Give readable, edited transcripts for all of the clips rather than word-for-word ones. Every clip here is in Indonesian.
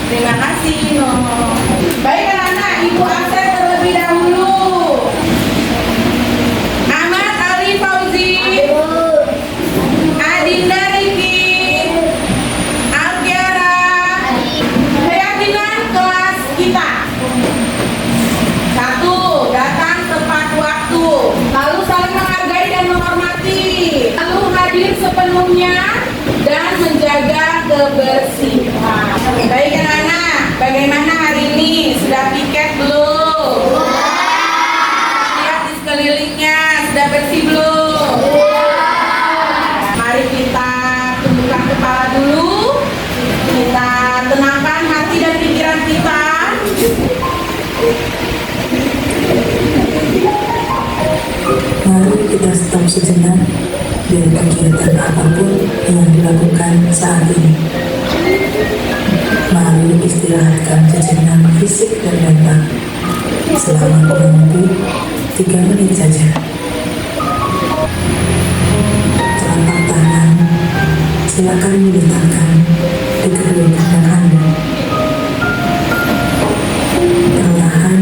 Terima kasih, Nono. Baik anak-anak, Ibu absen terlebih dahulu. Ahmad Ali Fauzi, Adinda Riki, Alkiara, keyakinan kelas kita. 1. Datang tepat waktu, lalu saling menghargai dan menghormati, lalu hadir sepenuhnya dan menjaga kebersihan. Baik anak-anak, bagaimana hari ini? Sudah piket belum? Lihat di sekelilingnya, sudah bersih belum? Mari kita tundukkan kepala dulu. Kita tenangkan hati dan pikiran kita. Mari kita stop sejenak dari kegiatan apapun yang dilakukan saat ini. Mari istirahatkan sejenak fisik dan mental selama kurang lebih 3 menit saja. Telapak tangan silakan diletakkan di kedua tangan Anda. Perlahan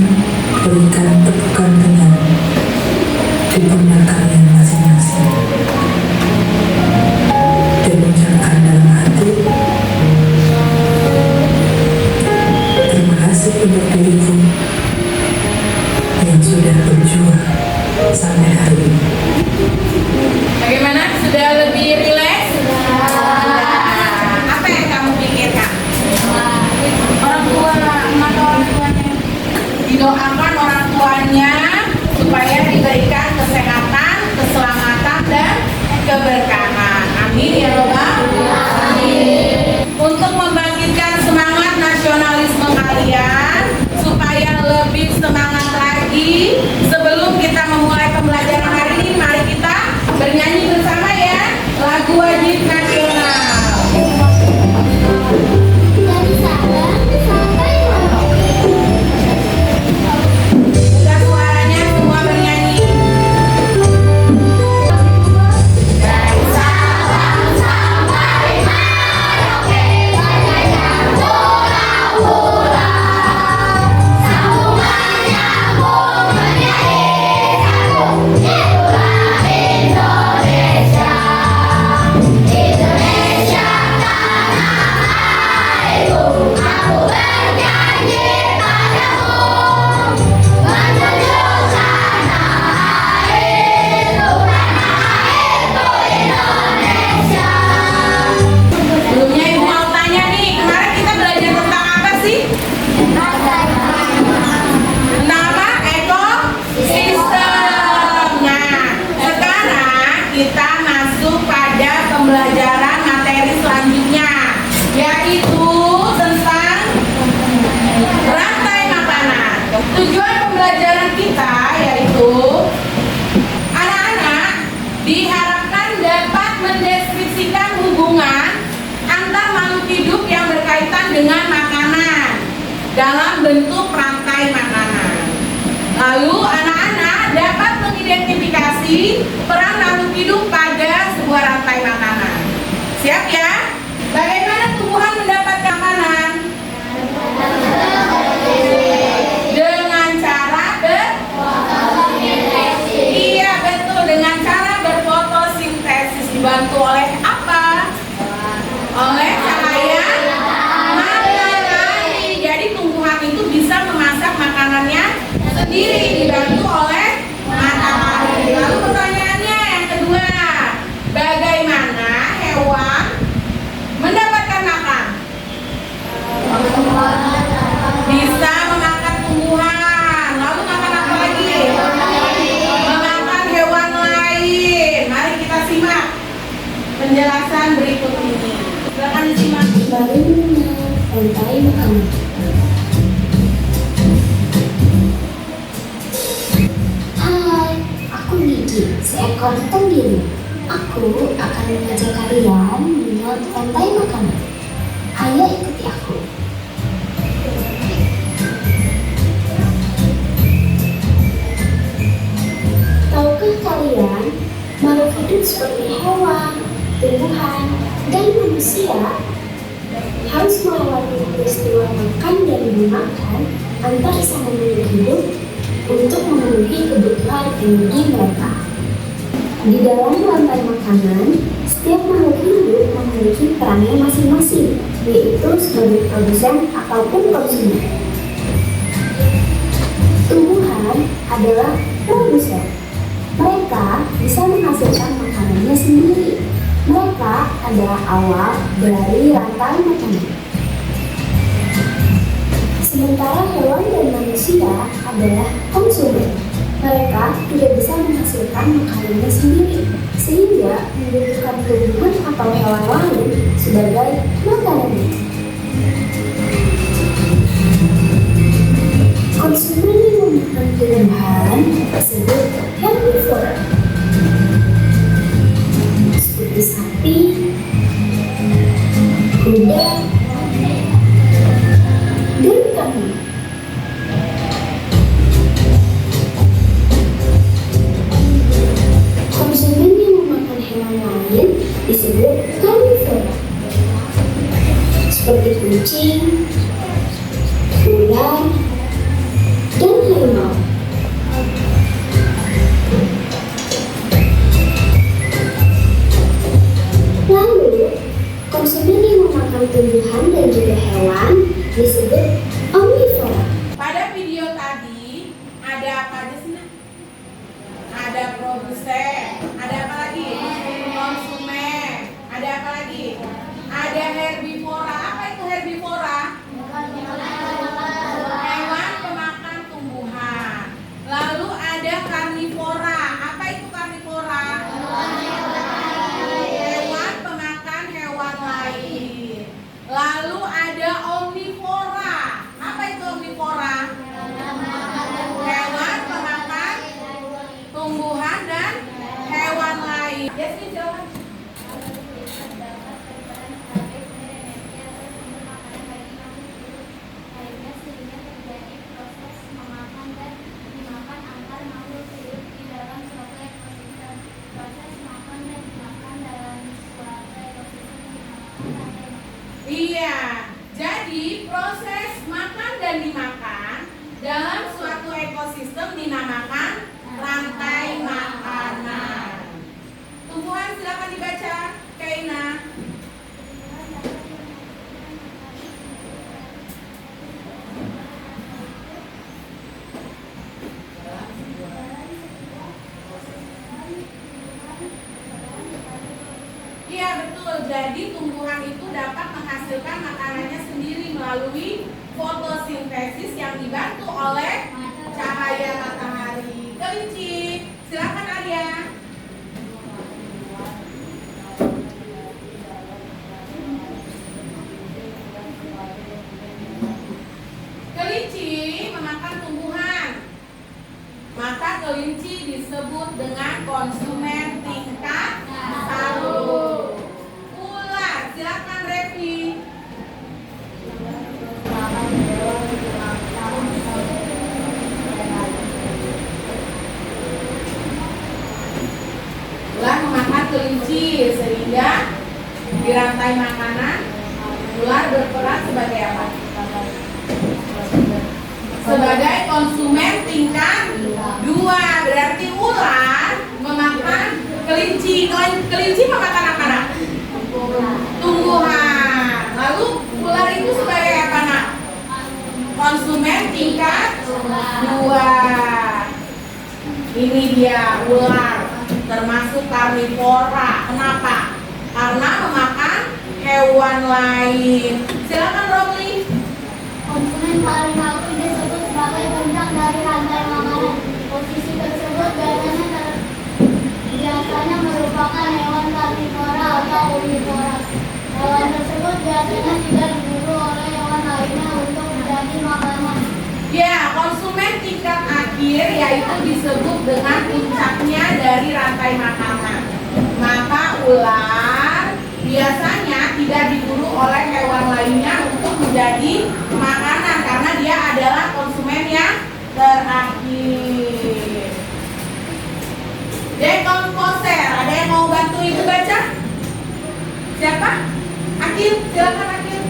berikan tepukan kenyang di pundak kalian masing-masing. Dan ucapkan dalam hati, terima kasih untuk diriku yang sudah berjuang sampai hari ini. Bagaimana? Sudah lebih rileks? Apa yang kamu pikirkan? Orang tua, mata orang tuanya. Didoakan orang tuanya supaya diberikan kesehatan, keselamatan, dan keberkahan. Amin ya Robbal Alamin. Untuk membangkitkan semangat nasionalisme kalian supaya lebih semangat lagi, sebelum kita memulai pembelajaran hari ini, mari kita bernyanyi bersama ya lagu wajib nasional. Buka suaranya, semua bernyanyi. Dari Sabang sampai Merauke, bagai pulau-pulau, sambungan nyambung menjadi satu. Itulah Indonesia, Indonesia tanah airku. Aku bernyanyi padamu, menunjukkan tanah airku Indonesia. Sebelumnya Ibu mau tanya nih, kemarin kita belajar tentang apa sih? Tentang apa? Ekosistem. Nah, sekarang kita masuk pada pembelajaran materi selanjutnya, yaitu tentang rantai makanan. Tujuan pembelajaran kita yaitu anak-anak diharapkan dapat mendeskripsikan hubungan antar makhluk hidup yang berkaitan dengan makanan dalam bentuk rantai makanan. Lalu anak-anak dapat mengidentifikasi peran makhluk hidup pada sebuah rantai makanan. Siap ya? Bagaimana tumbuhan mendapatkan makanan? Dengan cara Iya betul, dengan cara berfotosintesis. Dibantu oleh apa? Oleh cahaya matahari. Jadi tumbuhan itu bisa memasak makanannya sendiri, dibantu oleh matahari. Lalu pertanyaannya yang kedua, bagaimana hewan mendapatkan makan? Bisa memakan tumbuhan. Lalu makan apa lagi? Memakan hewan lain. Mari kita simak penjelasan berikut ini. Silakan disimak. Bagaimana rantai makanan? Hai, aku Gigi, seekor tenggiri. Aku akan mengajak kalian melihat rantai makanan. Ayo ikuti aku. Tahukah kalian, makhluk hidup seperti hewan, tumbuhan, dan manusia harus melewati peristiwa makan dan memakan antar sama makhluk hidup untuk memenuhi kebutuhan energi mereka. Di dalam rantai makanan, setiap makhluk hidup memiliki perannya masing-masing, yaitu sebagai produsen ataupun konsumen. Tumbuhan adalah produsen. Mereka bisa menghasilkan makanannya sendiri. Mereka adalah awal dari rantai makanan. Sementara hewan dan manusia adalah konsumen. Mereka tidak bisa menghasilkan makanannya sendiri, sehingga membutuhkan tumbuhan atau hewan lain sebagai makanannya. Konsumen yang memakan tumbuhan disebut herbivora, seperti sapi, kuda, dan kambing. Konsumen yang memakan hewan lain disebut karnivora, seperti kucing, ular, dan harimau. Lalu, konsumen yang memakan tumbuhan dan juga hewan disebut omnivora. Pada video tadi ada apa aja sih? Nak? Ada produsen, ada apa lagi? Konsumen, ada apa lagi? Ada herbivora. Apa itu herbivora? Hewan pemakan tumbuhan. Lalu ada karnivora. Apa itu karnivora? Hewan pemakan hewan lain. Lalu ada omnivora. Apa itu omnivora? Hewan pemakan tumbuhan dan hewan lain. Yasmin, silakan. Iya, jadi proses makan dan dimakan dalam suatu ekosistem dinamakan rantai makanan. Tumbuhan silakan dibaca, Kaina. Iya betul, jadi tumbuhan itu dapat menghasilkan makanannya sendiri melalui fotosintesis yang dibantu oleh cahaya matahari. Kelinci, silakan Arya. Kelinci memakan tumbuhan, maka kelinci disebut dengan konsumen tingkat 1. Ular, silakan Revi. Ular memakan kelinci sehingga di rantai makanan ular berperan sebagai apa? Sebagai konsumen tingkat 2. Berarti ular memakan kelinci. Kelinci memakan apa, Nak? Tumbuhan. Lalu ular itu sebagai apa, Nak? Konsumen tingkat 2. Ini dia ular, termasuk karnivora. Kenapa? Karena memakan hewan lain. Silakan Romli. Konsumen paling aktif disebut sebagai puncak dari rantai makanan. Posisi tersebut biasanya merupakan hewan karnivora atau omnivora. Hewan tersebut biasanya tidak diburu oleh hewan lainnya untuk menjadi makanan. Ya, konsumen tingkat akhir yaitu disebut dengan puncaknya dari rantai makanan. Maka ular biasanya tidak diburu oleh hewan lainnya untuk menjadi makanan karena dia adalah konsumen yang terakhir. Dekomposer, ada yang mau bantu ibu baca? Siapa? Akil, silakan Akil.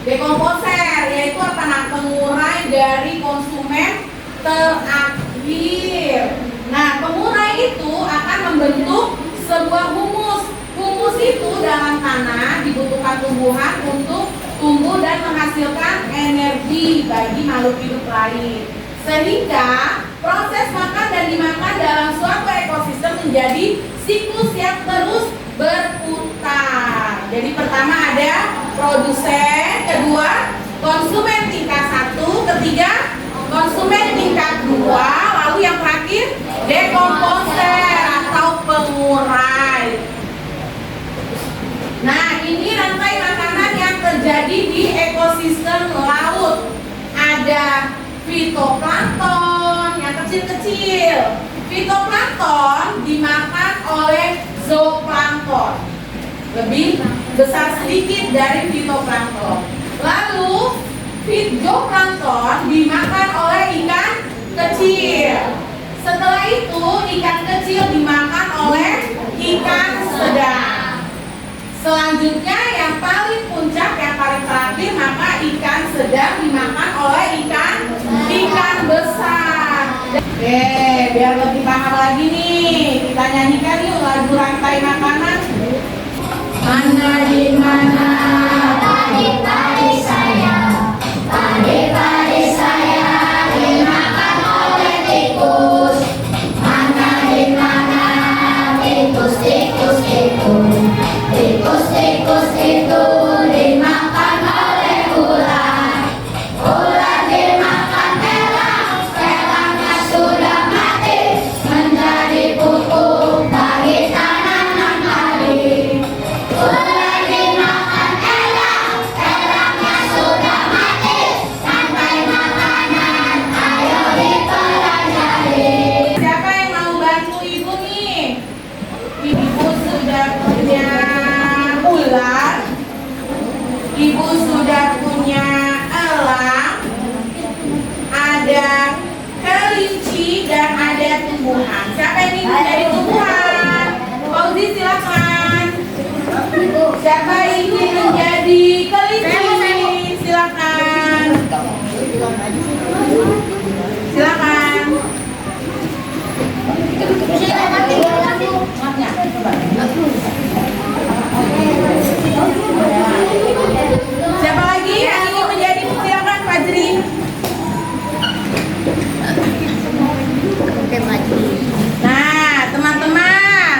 Dekomposer yaitu apa? Nah, pengurai dari konsumen terakhir. Nah, pengurai itu akan membentuk sebuah humus. Humus itu dalam tanah dibutuhkan tumbuhan untuk tumbuh dan menghasilkan energi bagi makhluk hidup lain. Sehingga proses makan dan dimakan dalam suatu ekosistem menjadi siklus yang terus berputar. Jadi pertama ada produsen, kedua konsumen tingkat 1, ketiga konsumen tingkat 2, lalu yang terakhir dekomposer atau pengurai. Nah, ini rantai makanan yang terjadi di ekosistem laut. Ada fitoplankton yang kecil-kecil. Fitoplankton dimakan oleh zooplankton, lebih besar sedikit dari fitoplankton. Lalu zooplankton dimakan oleh ikan kecil. Setelah itu ikan kecil dimakan oleh ikan sedang. Selanjutnya yang paling puncak, yang paling terakhir, maka ikan sedang dimakan oleh ikan besar. Oke, biar lebih paham lagi nih, kita nyanyikan yuk lagu rantai makanan. Mana di mana padi-padi saya, padi-padi saya dimakan oleh tikus. Mana di mana tikus-tikus itu, tikus-tikus itu dimakan oleh ular. Ular dimakan elang, elangnya sudah mati, menjadi pupuk bagi tanaman padi. Ular dimakan elang, elangnya sudah mati, rantai makanan, ayo dipelajari. Siapa yang mau bantu ibu nih? Ibu sudah punya ular, ibu sudah punya elang, ada kelinci dan ada tumbuhan. Siapa yang ingin menjadi tumbuhan? Fauzi silakan. Siapa ingin menjadi kelinci? Silakan. Silakan. Maafnya, coba. Siapa lagi yang ingin menjadi? Silakan Fajri. Nah, teman-teman,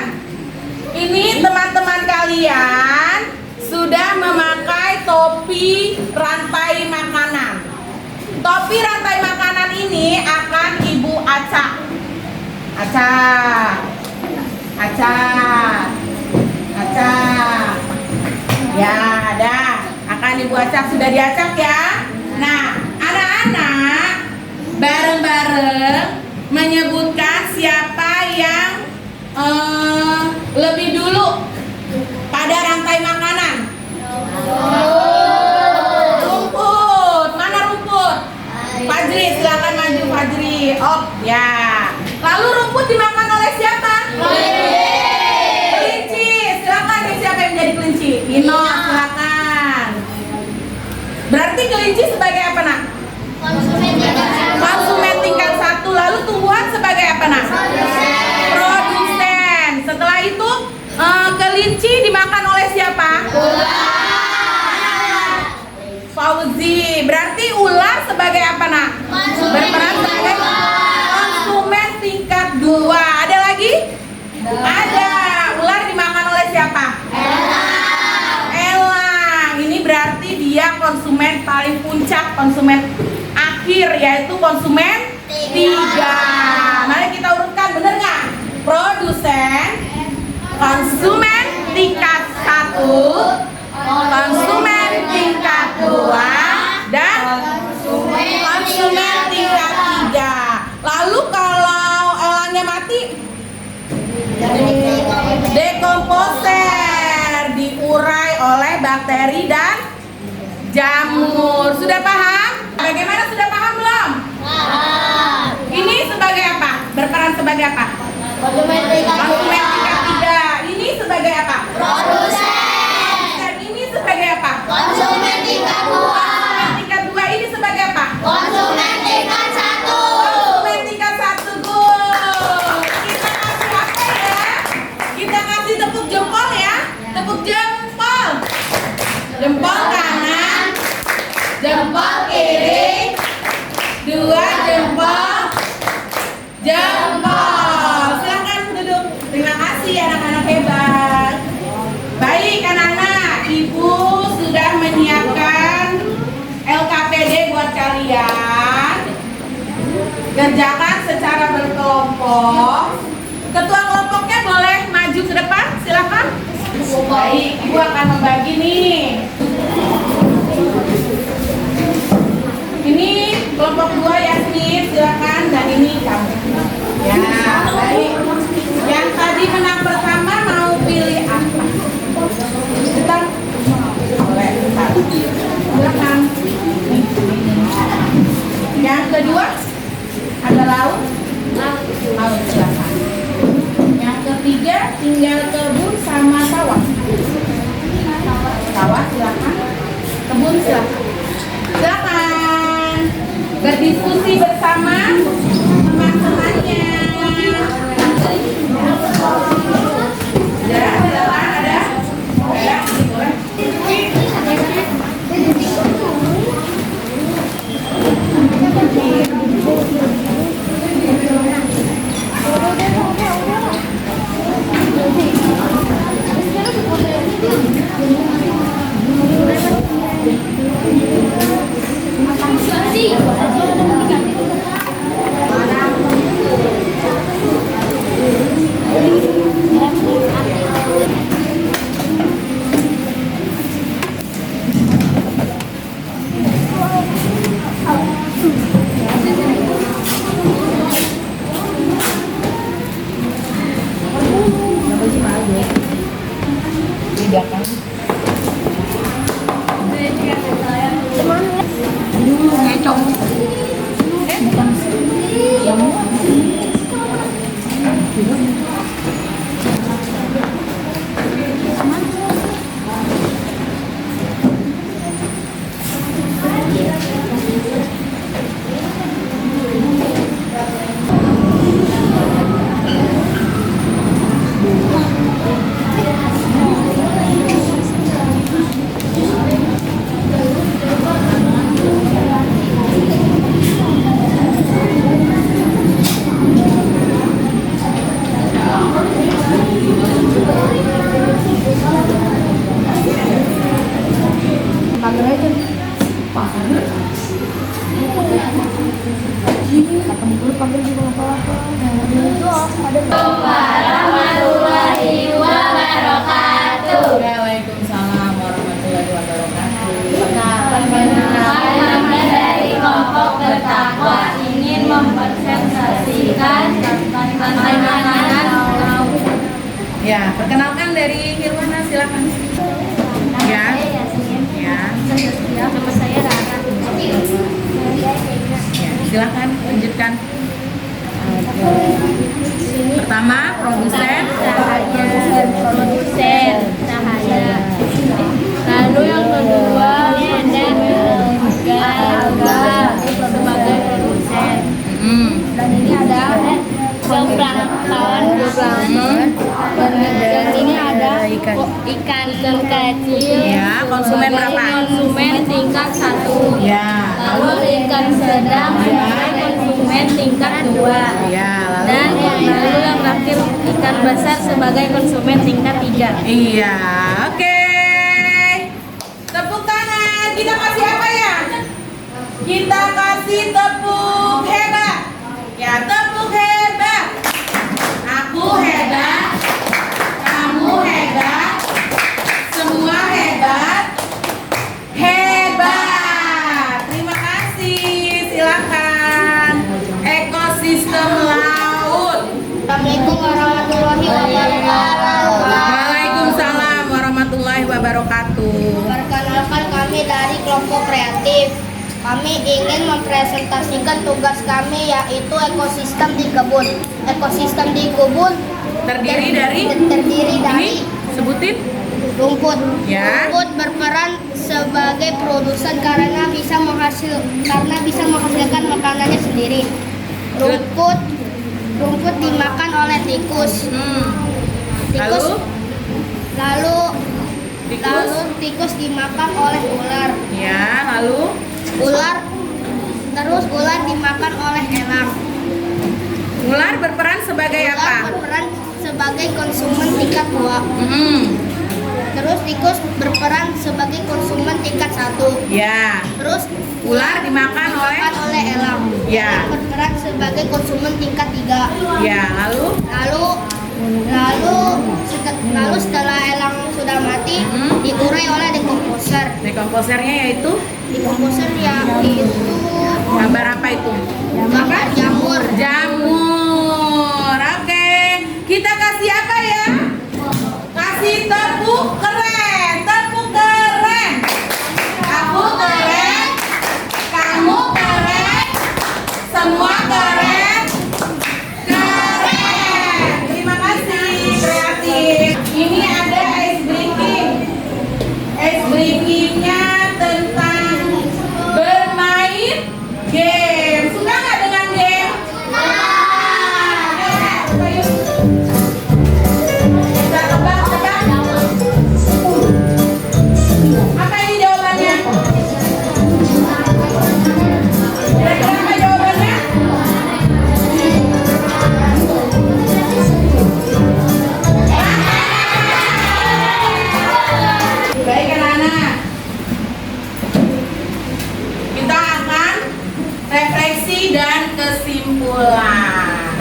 ini teman-teman kalian sudah memakai topi rantai makanan. Topi rantai makanan ini akan Ibu acak. Acak. Acak. Acak. Ya, ada. Akan Ibu acak, sudah diacak ya. Nah, anak-anak bareng-bareng menyebutkan siapa yang lebih dulu pada rantai makanan. Rumput. Mana rumput? Fajri, silakan maju Fajri. Oh, ya. Lalu rumput dimakan oleh siapa? Kelinci. Silakan nih, siapa yang menjadi kelinci? Ino, silakan. Berarti kelinci sebagai apa, Nak? Konsumen tingkat 1. Lalu tumbuhan sebagai apa, Nak? Produsen. Setelah itu kelinci dimakan oleh siapa? Fauzi. Berarti ular sebagai apa, Nak? Berperan sebagai konsumen tingkat 2. konsumen akhir yaitu konsumen 3. Mari kita urutkan, bener nggak? Produsen, konsumen tingkat 1, konsumen tingkat 2, dan konsumen tingkat 3. Lalu kalau elangnya mati, dekomposer, diurai oleh bakteri dan jamur. Sudah paham? Bagaimana, sudah paham belum? Ini sebagai apa? Berperan sebagai apa? Konsumen tingkat 3. Ini sebagai apa? Produsen. Dan ini sebagai apa? Konsumen tingkat 2. Konsumen tingkat 2 ini sebagai apa? Konsumen tingkat 1. Konsumen tingkat 1. Good. Kita kasih apa ya? Kita kasih tepuk jempol ya. Tepuk jempol. Jempol kanan, jempol kiri, 2 jempol, jempol. Silakan duduk. Terima kasih anak-anak hebat. Baik anak-anak, Ibu sudah menyiapkan LKPD buat kalian. Kerjakan secara berkelompok. Ketua kelompoknya boleh maju ke depan, silakan. Baik, Ibu akan membagi nih. Ini kelompok 2 Yasmin, silakan, dan ini kamu. Ya, baik. Yang tadi menang pertama mau pilih apa? Bentar. Boleh, bentar. Silakan. Yang kedua ada laut. Laut, silakan. Yang ketiga tinggal kebun sama sawah. Sawah, silakan. Kebun, silakan. Silakan berdiskusi bersama teman-temannya. Ya, silakan ada. Ya, boleh. Warahmatullahi wabarakatuh. Waalaikumsalam warahmatullahi wabarakatuh. Perkenalkan, dari kelompok bertakwa ingin mempresentasikan penanganan. Ya, perkenalkan dari Hirwana, silakan. Ya. Ya. Nama saya Rara. Ya, silakan lanjutkan. Pertama, produsen. Produsen cahaya. Lalu yang kedua ada sebagai produsen. Dan ini ada pelawan. Dan yang ini ada ikan kecil. Ya, konsumen berapa? Konsumen tingkat 1. Ya. Lalu ikan sedang sebagai konsumen tingkat 2. Ya, Dan lalu yang terakhir ikan besar sebagai konsumen tingkat 3. Iya, oke. Tepuk tangan. Kita kasih apa ya? Kita kasih tepuk hebat. Ya, tepuk hebat. Aku hebat. Kamu hebat. Semua hebat. Hebat. Terima kasih. Silakan. Ekosistem laut. Assalamualaikum warahmatullahi wabarakatuh. Waalaikumsalam warahmatullahi wabarakatuh. Perkenalkan, kami dari kelompok kreatif. Kami ingin mempresentasikan tugas kami, yaitu ekosistem di kebun. Ekosistem di kebun Terdiri dari terdiri dari sebutin. rumput. Ya. Rumput berperan sebagai produsen karena bisa menghasilkan makanannya sendiri. Rumput dimakan oleh tikus. Tikus Lalu tikus dimakan oleh ular. ya, lalu Ular dimakan oleh elang. ular berperan sebagai Ular apa? berperan sebagai konsumen tingkat 2. Terus tikus berperan sebagai konsumen tingkat 1. Ya. Terus Ular dimakan oleh elang. Ya. Elang berperan sebagai konsumen tingkat 3. Ya, lalu Lalu setelah elang sudah mati, diurai oleh dekomposer. dekomposernya yaitu Dekomposer yaitu gambar apa itu? gambar jamur. Jamur. Oke. Kita kasih apa ya? Kasih tepuk keren. Tepuk keren. Aku keren. Kamu keren. Semua keren. Keren. Terima kasih kreatif. Ini ada ice breaking. Ice breakingnya tentang bermain game. Suka nggak dengan game? Coba yuk. Kita tebak-tebak. Apa ini jawabannya? Kira-kira apa jawabannya? Baik anak-anak, kita akan refleksi dan kesimpulan.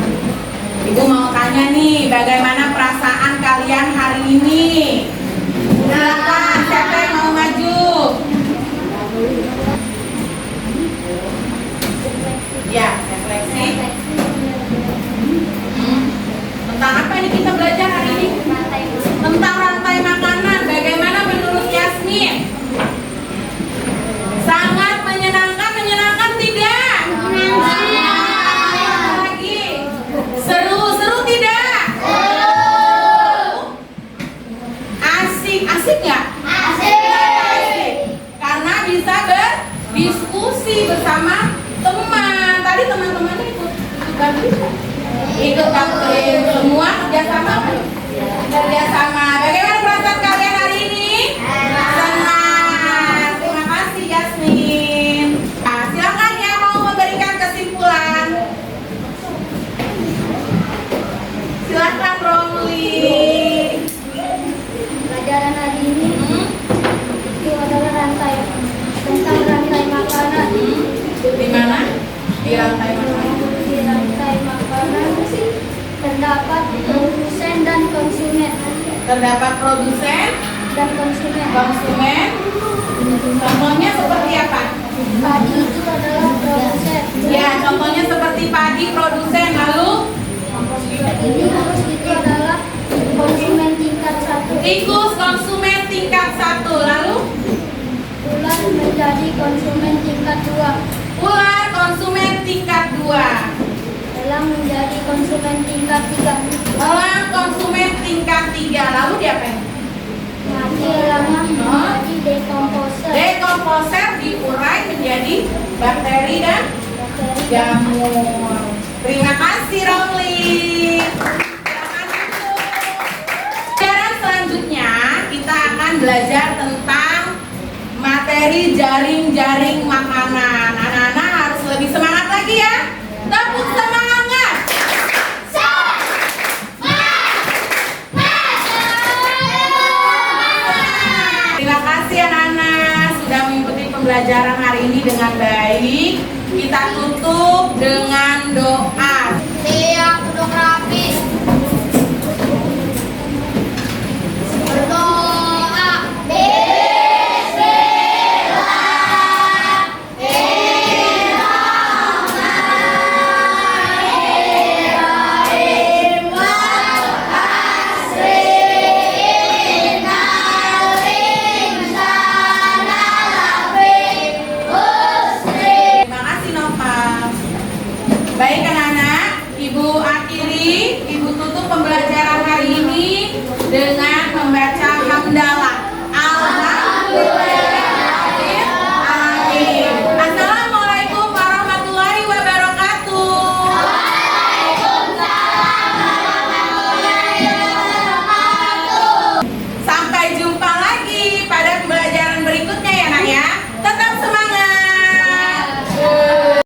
Ibu mau tanya nih, bagaimana perasaan kalian hari ini? Silakan, siapa yang mau maju? Ya, refleksi. Tentang apa ini kita belajar hari ini? Tentang rantai makanan. Bagaimana menurut Yasmin? Sangat menyenangkan tidak? Lagi. Seru tidak? Asik nggak? Asik. Karena bisa berdiskusi bersama teman. Tadi teman-temannya ikut bantuin semua kerjasama belum? Kerjasama. Bagaimana perasaan kalian hari ini? Senang. Terima kasih Yasmin. Nah, silakan ya mau memberikan kesimpulan. Silakan Romli. Pelajaran hari ini itu adalah tentang rantai makanan. Di mana? Di rantai makanan. Di rantai makanan terdapat produsen dan konsumen. Terdapat produsen, konsumen. Contohnya seperti apa? Padi itu adalah produsen. Ya, contohnya seperti padi produsen. Lalu Tikus itu adalah konsumen tingkat 1. tikus konsumen tingkat 1. Lalu Ular menjadi konsumen tingkat 2. ular konsumen tingkat 2. Elang menjadi konsumen tingkat 3. Elang konsumen tingkat 3. Lalu diapain? Mati elangnya menjadi dekomposer. Dekomposer diurai menjadi bakteri dan Bakteri jamur. Terima kasih Romli. Silakan duduk. Pelajaran selanjutnya kita akan belajar tentang materi jaring-jaring makanan. Anak-anak harus lebih semangat lagi ya. Tepuk semangat. Terima kasih anak-anak sudah mengikuti pembelajaran hari ini dengan baik. Kita tutup dengan doa.